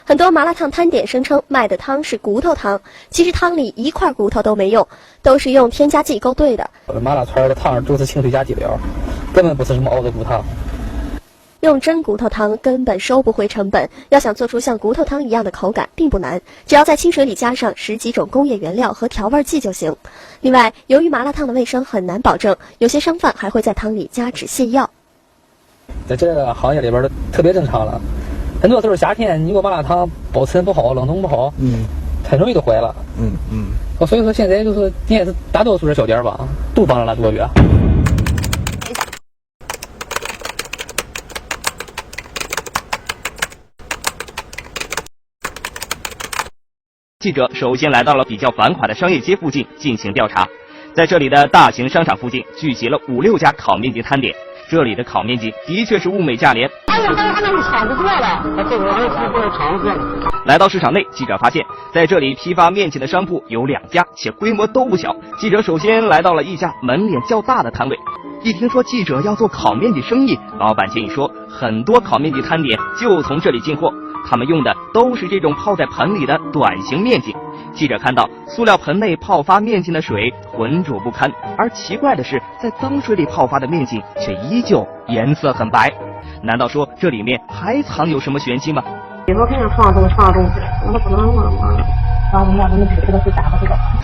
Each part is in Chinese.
很多麻辣烫摊点声称卖的汤是骨头汤，其实汤里一块骨头都没有，都是用添加剂勾兑的。麻辣串的汤都是清水加鸡料，根本不是什么熬的骨汤。用真骨头汤根本收不回成本，要想做出像骨头汤一样的口感并不难，只要在清水里加上10几种工业原料和调味剂就行。另外，由于麻辣烫的卫生很难保证，有些商贩还会在汤里加止泻药。在这个行业里边都特别正常了，很多时候夏天你如果麻辣烫保存不好、冷冻不好，很容易就坏了。所以说现在就是你也是大多数的小店吧，都放了那多月。记者首先来到了比较繁华的商业街附近进行调查，在这里的大型商场附近聚集了5、6家烤面筋摊点，这里的烤面筋的确是物美价廉。来到市场内，记者发现在这里批发面筋的商铺有2家，且规模都不小。记者首先来到了一家门脸较大的摊位，一听说记者要做烤面筋生意，老板建议说很多烤面筋摊点就从这里进货，他们用的都是这种泡在盆里的短形面筋。记者看到塑料盆内泡发面筋的水浑浊不堪，而奇怪的是，在脏水里泡发的面筋却依旧颜色很白。难道说这里面还藏有什么玄机吗？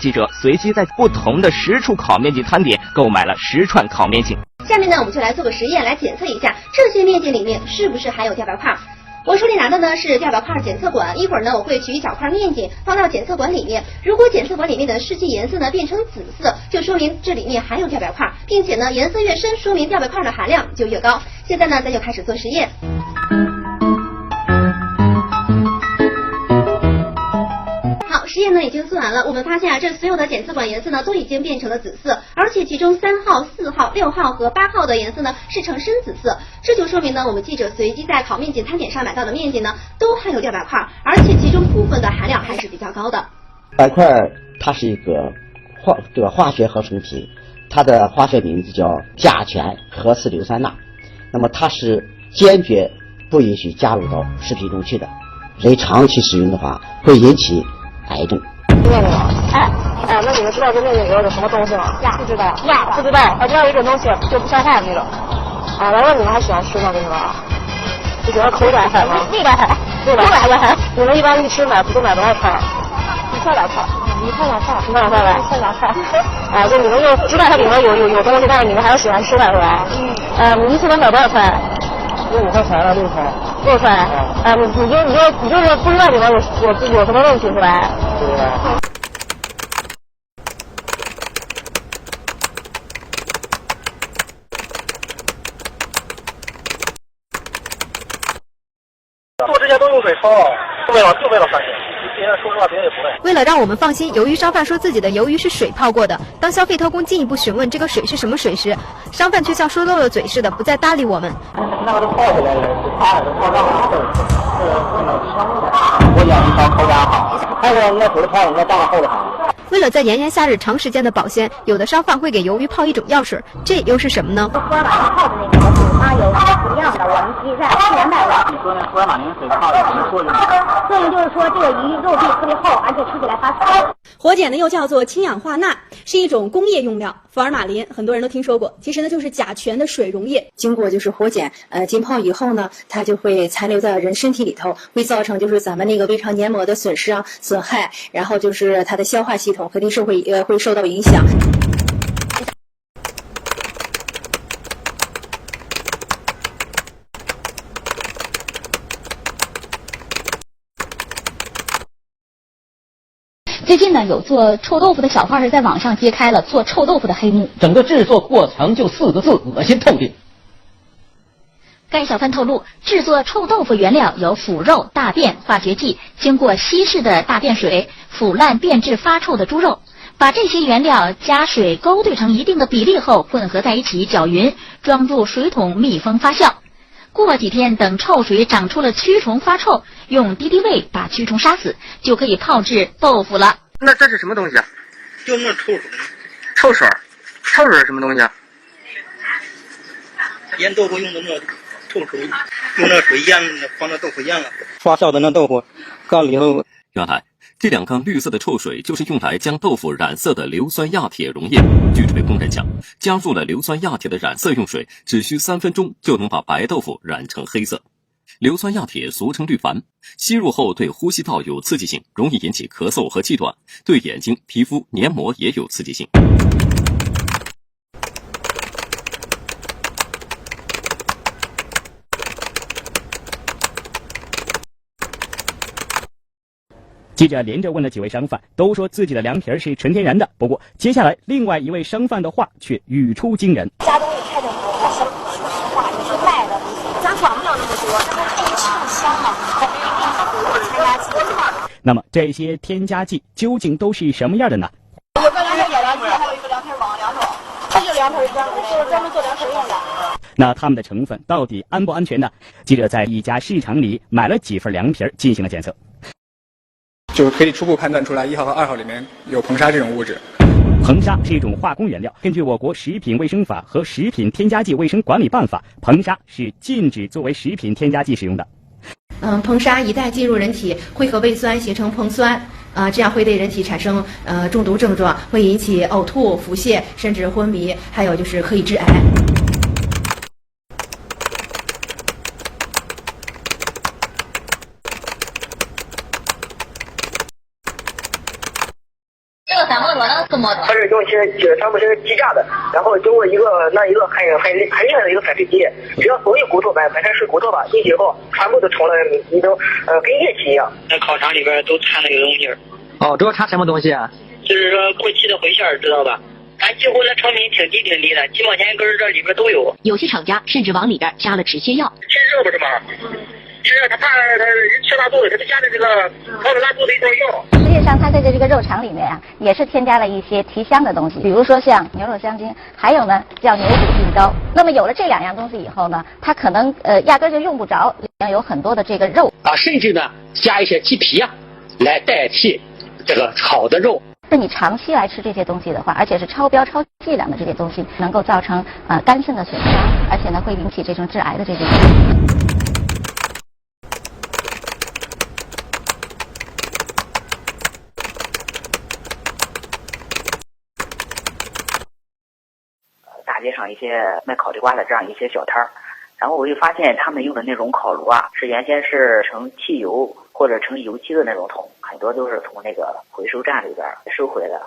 记者随机在不同的10处烤面筋摊点购买了10串烤面筋。下面呢，我们就来做个实验，来检测一下这些面筋里面是不是含有吊白块。我手里拿的呢是吊白块检测管，一会儿呢我会取一小块面筋放到检测管里面，如果检测管里面的试剂颜色呢变成紫色，就说明这里面含有吊白块，并且呢颜色越深，说明吊白块的含量就越高。现在呢咱就开始做实验。实验呢已经做完了，我们发现这所有的检测管颜色呢都已经变成了紫色，而且其中3号、4号、6号和8号的颜色呢是呈深紫色，这就说明呢我们记者随机在烤面筋摊点上买到的面筋呢都含有吊白块，而且其中部分的含量还是比较高的。白块它是一个化学合成体，它的化学名字叫甲醛核四硫酸钠，那么它是坚决不允许加入到食品中去的，人长期使用的话会引起癌症。那你们知道这面筋里有什么东西吗？不知道。不知道。知道有一种东西就不消化的那种。然后你们还喜欢吃吗？为什么？就觉得口感好吗？味道好。你们一般一吃都买多少块？1块2块。1块2块。1块2块呗。1块2块。就你们又知道它里面有东西，但是你们还是喜欢吃它是吧？你一次能买多少块？5块钱了，6块。6块。你就是不知道里面有什么问题是吧？对吧？做这些都用水焯，就为了饭店。别人说实话，别人也不会。为了让我们放心，由于商贩说自己的鱿鱼是水泡过的。当消费特工进一步询问这个水是什么水时，商贩却像说漏了嘴似的，不再搭理我们。那个都泡起来了，是泡上了。我养鱼汤口感好，还有那水泡那当厚的好。为了在炎炎夏日长时间的保鲜，有的商贩会给鱿鱼泡一种药水，这又是什么呢？福尔马林泡的那个水，它有不一样的，我们提在400万。你说那福尔马林水泡有什么作用？作用就是说这个鱼肉壁特别厚，而且吃起来发脆。火碱呢又叫做氢氧化钠，是一种工业用料。福尔马林很多人都听说过，其实呢就是甲醛的水溶液。经过就是火碱浸泡以后呢，它就会残留在人身体里头，会造成就是咱们那个胃肠黏膜的损失损害，然后就是它的消化系统肯定是会受到影响。最近呢，有做臭豆腐的小贩在网上揭开了做臭豆腐的黑幕，整个制作过程就4个字：恶心透顶。该小贩透露，制作臭豆腐原料有腐肉、大便、化学剂，经过稀释的大便水、腐烂变质发臭的猪肉，把这些原料加水勾兑成一定的比例后混合在一起搅匀，装入水桶密封发酵。过几天，等臭水长出了蛆虫发臭，用敌敌畏把蛆虫杀死，就可以泡制豆腐了。那这是什么东西啊？就那臭水。臭水？臭水是什么东西啊？腌豆腐用的那臭水，用那水腌，放那豆腐腌了。发酵的那豆腐杠0。原来这2杠绿色的臭水就是用来将豆腐染色的硫酸亚铁溶液。据这位工人讲，加入了硫酸亚铁的染色用水，只需3分钟就能把白豆腐染成黑色。硫酸亚铁俗称氯矾，吸入后对呼吸道有刺激性，容易引起咳嗽和气短，对眼睛、皮肤、黏膜也有刺激性。记者连着问了几位商贩，都说自己的凉皮是纯天然的。不过接下来另外一位商贩的话却语出惊人。家东西太正多，说实话，你说卖的，咱管不了那么多，这不太吃香吗？添加剂。那么这些添加剂究竟都是什么样的呢？有个凉皮野凉鸡，还有一个凉皮网凉肉，这就凉皮专门做凉皮用的。那它们的成分到底安不安全呢？记者在一家市场里买了几份凉皮进行了检测。就是可以初步判断出来1号和2号里面有硼砂这种物质。硼砂是一种化工原料，根据我国食品卫生法和食品添加剂卫生管理办法，硼砂是禁止作为食品添加剂使用的。硼砂一旦进入人体，会和胃酸形成硼酸，这样会对人体产生中毒症状，会引起呕吐、腹泻，甚至昏迷，还有就是可以致癌。它是用一些它们是机架的，然后经过一个很厉害的一个粉碎机，只要所有骨头本身是骨头吧，进去以后全部都成了一种跟液体一样。那烤肠里边都掺那个东西。哦，主要掺什么东西啊？就是说过期的回馅，知道吧？咱几乎的成本挺低的，几毛钱一根，这里边都有。有些厂家甚至往里边加了止泻药。吃热不是吗？是他怕他人吃拉肚子，他就加的这个防止拉肚子一种药。实际上，它在这个肉肠里面啊，也是添加了一些提香的东西，比如说像牛肉香精，还有呢叫牛骨菌膏。那么有了这2样东西以后呢，它可能压根就用不着里面有很多的这个肉啊，甚至呢加一些鸡皮啊，来代替这个炒的肉。是你长期来吃这些东西的话，而且是超标超剂量的这些东西，能够造成肝肾的损伤，而且呢会引起这种致癌的这种。大街上一些卖烤地瓜的这样一些小摊儿，然后我就发现他们用的那种烤炉啊，是原先是盛汽油或者盛油漆的那种桶，很多都是从那个回收站里边收回的。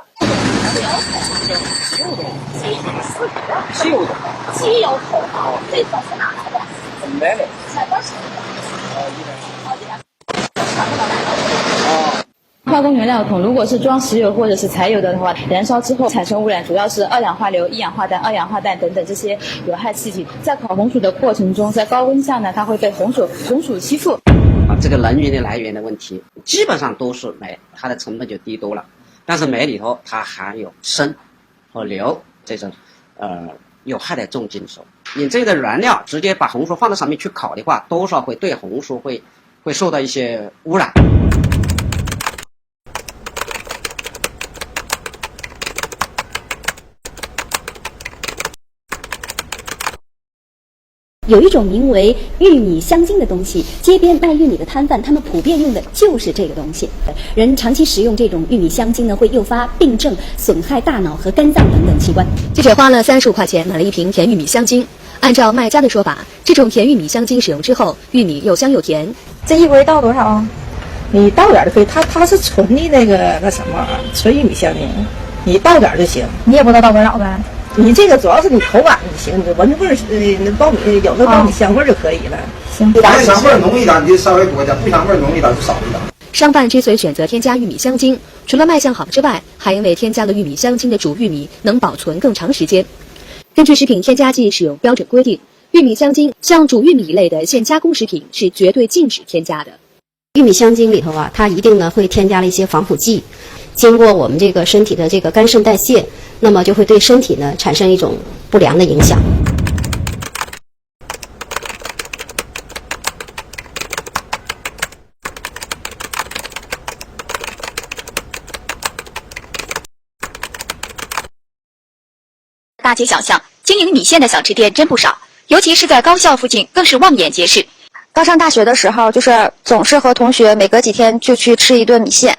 机油桶啊，这桶是哪来的？买的。买多少？化工原料桶如果是装石油或者是柴油的话，燃烧之后产生污染主要是2氧化硫、1氧化氮、2氧化氮等等这些有害气体。在烤红薯的过程中，在高温下呢，它会被红薯吸附。这个能源的来源的问题，基本上都是煤，它的成本就低多了。但是煤里头它含有砷和硫这种有害的重金属。你这个原料直接把红薯放在上面去烤的话，多少会对红薯会受到一些污染。有一种名为玉米香精的东西，街边卖玉米的摊贩，他们普遍用的就是这个东西。人长期食用这种玉米香精呢，会诱发病症，损害大脑和肝脏等等器官。记者花了35块钱买了一瓶甜玉米香精。按照卖家的说法，这种甜玉米香精使用之后，玉米又香又甜。这一回倒多少啊？你倒点就可以，它是纯的那什么纯玉米香精，你倒点就行。你也不知道倒多少呗？你这个主要是你口感就行，你闻着味儿，那苞米有那苞米香味儿就可以了。行，香味儿浓一点你就稍微多一点，不香味儿浓一点就少一点。商贩之所以选择添加玉米香精，除了卖相好之外，还因为添加了玉米香精的煮玉米能保存更长时间。根据食品添加剂使用标准规定，玉米香精像煮玉米一类的现加工食品是绝对禁止添加的。玉米香精里头啊，它一定呢会添加了一些防腐剂，经过我们这个身体的这个肝肾代谢，那么就会对身体呢产生一种不良的影响。大街小巷经营米线的小吃店真不少，尤其是在高校附近更是望眼皆是。刚上大学的时候，就是总是和同学每隔几天就去吃一顿米线。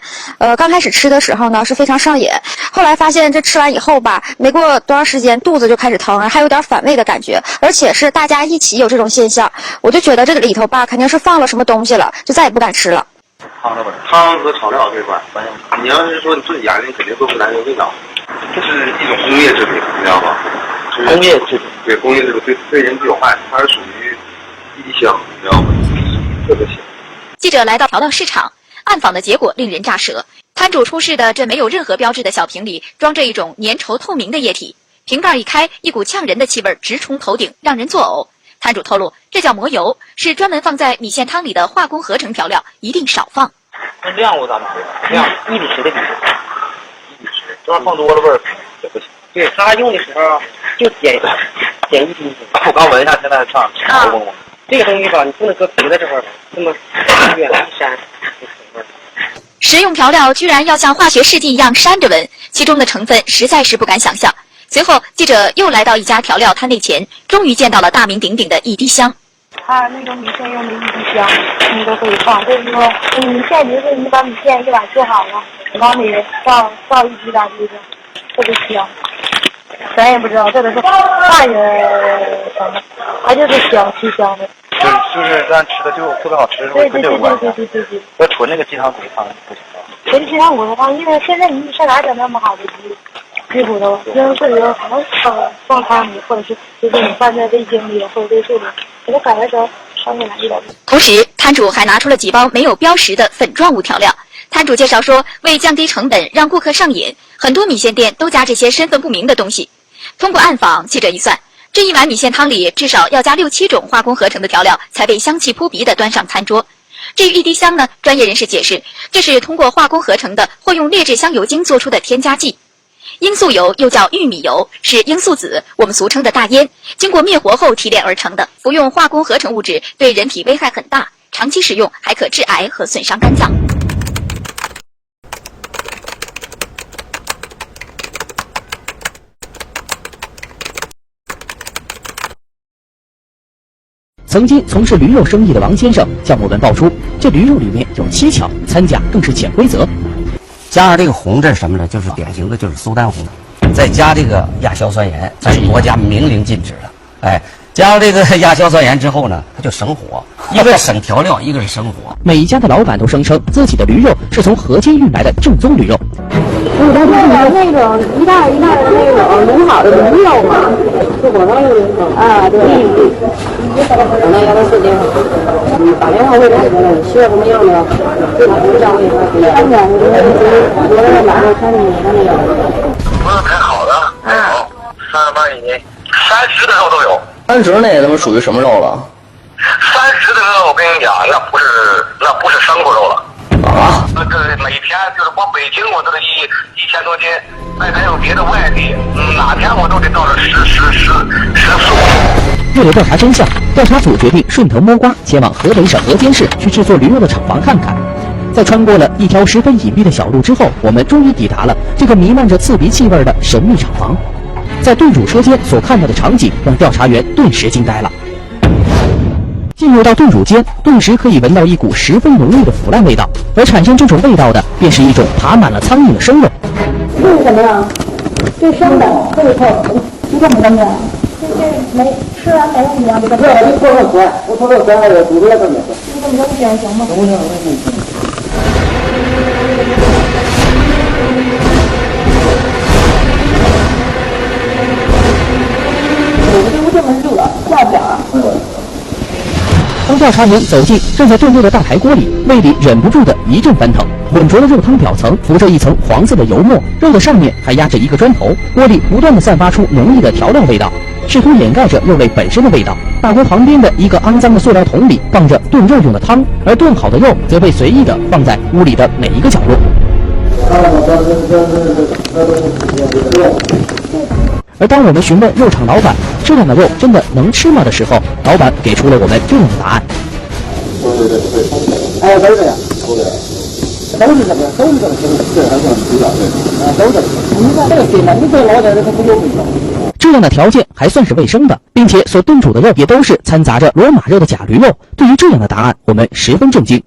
刚开始吃的时候呢是非常上瘾，后来发现这吃完以后吧，没过多长时间肚子就开始疼，还有点反胃的感觉，而且是大家一起有这种现象，我就觉得这里头吧肯定是放了什么东西了，就再也不敢吃了。汤和调料这块，你要是说你自己家，你肯定做不出来这个味道。这是一种工业制品，你知道吗？工业制品，对工业制品对人体有害，它是属于一滴香，你知道吗？特别香。记者来到调料市场，暗访的结果令人咋舌。摊主出示的这没有任何标志的小瓶里装着一种粘稠透明的液体，瓶盖一开，一股呛人的气味直冲头顶，让人作呕。摊主透露，这叫魔油，是专门放在米线汤里的化工合成调料，一定少放。量我咋弄？量1比10的比例，1比10，这要放多了味儿就不行。对他用的时候就点1滴。我刚闻一下，现在上好闻。这个东西吧，你不能搁瓶子这块儿，这么远一扇。食用调料居然要像化学试剂一样扇着闻，其中的成分实在是不敢想象。随后，记者又来到一家调料摊位前，终于见到了大名鼎鼎的一滴香。它那种米线用的一滴香，你都可以放。就是说，米线就是你把米线一碗做好了，往里倒一滴大滴的，特别香。咱也不知道这个是化学什么，它就是香，挺香的。就是咱吃的就特别好吃，对。要纯那个鸡汤骨汤不行啊。纯鸡汤骨的汤，因为现在你上哪整那么好的鸡骨头？因为这里有可能放汤里，或者是就是你放在味精里或者味素里，给它改的时候稍微来一点。同时，摊主还拿出了几包没有标识的粉状物调料。摊主介绍说，为降低成本，让顾客上瘾，很多米线店都加这些身份不明的东西。通过暗访，记者一算，这一碗米线汤里至少要加6、7种化工合成的调料，才被香气扑鼻地端上餐桌。至于一滴香呢，专业人士解释，这是通过化工合成的或用劣质香油精做出的添加剂。罂粟油又叫玉米油，是罂粟籽，我们俗称的大烟，经过灭活后提炼而成的。服用化工合成物质对人体危害很大，长期食用还可致癌和损伤肝脏。曾经从事驴肉生意的王先生向我们爆出，这驴肉里面有蹊跷，掺假更是潜规则。加上这个红，这是什么呢？就是典型的就是苏丹红，再加这个亚硝酸盐，这是国家明令禁止的。哎，加上这个亚硝酸盐之后呢，它就省火，一个是省调料，一个是省火。每一家的老板都声称自己的驴肉是从河间运来的正宗驴肉。我这是那种一袋一袋的那种卤好的驴肉嘛，是我那个啊，对。我那要是打电话会来需要什么样的？这个不像那个3种，我那个买的3种那个。不是太好的，好，38以内，30的肉都有。30那他妈属于什么肉了？30的肉我跟你讲，那不是生骨肉了。啊！这每天就是光北京我都得1000多斤，还有别的外地，哪天我都得到了14。为了调查真相，调查组决定顺藤摸瓜，前往河北省河间市去制作驴肉的厂房看看。在穿过了一条十分隐蔽的小路之后，我们终于抵达了这个弥漫着刺鼻气味的神秘厂房。在炖煮车间所看到的场景让调查员顿时惊呆了。进入到炖煮间，顿时可以闻到一股十分浓郁的腐烂味道，而产生这种味道的便是一种爬满了苍蝇的生肉。这是什么呀？这生的，这个这个没东西啊？这没吃完没问题啊？这个我做个酸，我做个酸，我煮出来个面。这么东西还行吗？行。我这么热，下不了啊。当调查员走进正在炖肉的大排锅里，胃里忍不住的一阵翻腾。浑浊的肉汤表层浮着一层黄色的油沫，肉的上面还压着一个砖头，锅里不断的散发出浓郁的调料味道，试图掩盖着肉类本身的味道。大锅旁边的一个肮脏的塑料桶里放着炖肉用的汤，而炖好的肉则被随意的放在屋里的每一个角落。而当我们询问肉厂老板这样的肉真的能吃吗的时候，老板给出了我们这样的答案。哎，都这样，都是什么？都是这个对，还是很主要对，都是。你看这个水呢，你这老点这个不有味道。这样的条件还算是卫生的，并且所炖煮的肉也都是掺杂着罗马肉的假驴肉。对于这样的答案，我们十分震惊。